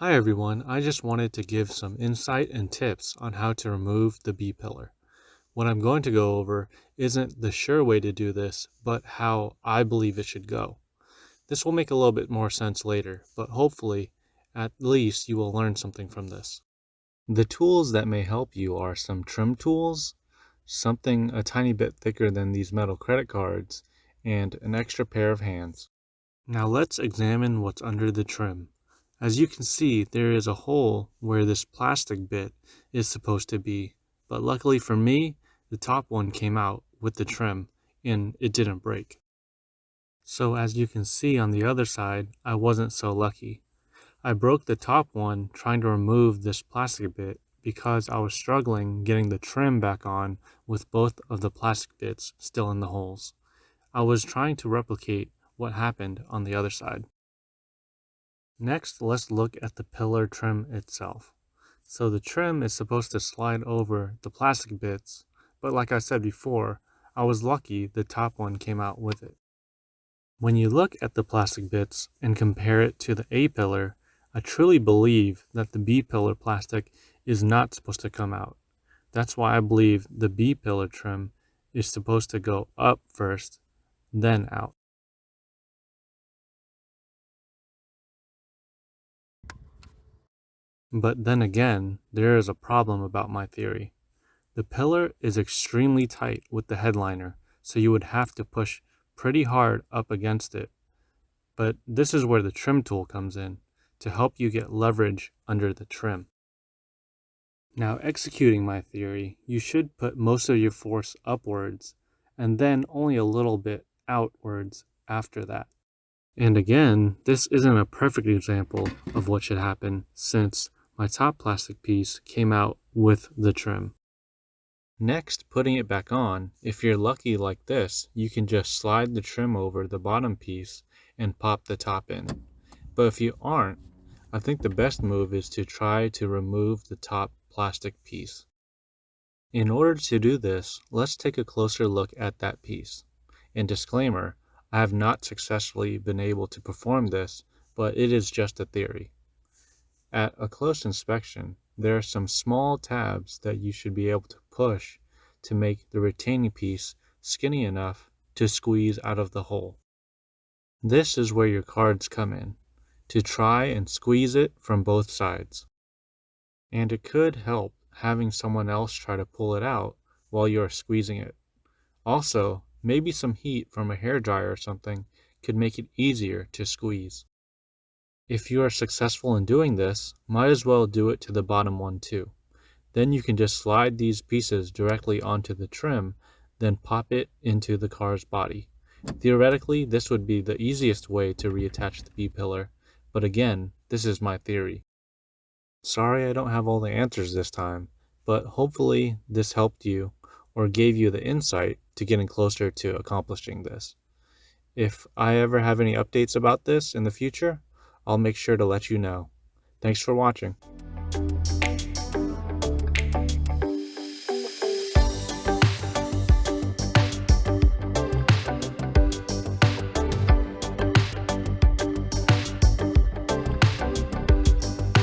Hi everyone, I just wanted to give some insight and tips on how to remove the B pillar. What I'm going to go over isn't the sure way to do this, but how I believe it should go. This will make a little bit more sense later, but hopefully, at least you will learn something from this. The tools that may help you are some trim tools, something a tiny bit thicker than these metal credit cards, and an extra pair of hands. Now let's examine what's under the trim. As you can see, there is a hole where this plastic bit is supposed to be, but luckily for me, the top one came out with the trim and it didn't break. So as you can see on the other side, I wasn't so lucky. I broke the top one trying to remove this plastic bit because I was struggling getting the trim back on with both of the plastic bits still in the holes. I was trying to replicate what happened on the other side. Next, let's look at the pillar trim itself. So the trim is supposed to slide over the plastic bits, but like I said before, I was lucky the top one came out with it. When you look at the plastic bits and compare it to the A pillar, I truly believe that the B pillar plastic is not supposed to come out. That's why I believe the B pillar trim is supposed to go up first, then out. But then again, there is a problem about my theory. The pillar is extremely tight with the headliner, so you would have to push pretty hard up against it. But this is where the trim tool comes in, to help you get leverage under the trim. Now executing my theory, you should put most of your force upwards, and then only a little bit outwards after that. And again, this isn't a perfect example of what should happen since my top plastic piece came out with the trim. Next, putting it back on, if you're lucky like this, you can just slide the trim over the bottom piece and pop the top in. But if you aren't, I think the best move is to try to remove the top plastic piece. In order to do this, let's take a closer look at that piece. And disclaimer, I have not successfully been able to perform this, but it is just a theory. At a close inspection, there are some small tabs that you should be able to push to make the retaining piece skinny enough to squeeze out of the hole. This is where your cards come in, to try and squeeze it from both sides. And it could help having someone else try to pull it out while you are squeezing it. Also, maybe some heat from a hairdryer or something could make it easier to squeeze. If you are successful in doing this, might as well do it to the bottom one too. Then you can just slide these pieces directly onto the trim, then pop it into the car's body. Theoretically, this would be the easiest way to reattach the B-pillar, but again, this is my theory. Sorry I don't have all the answers this time, but hopefully this helped you or gave you the insight to getting closer to accomplishing this. If I ever have any updates about this in the future, I'll make sure to let you know. Thanks for watching.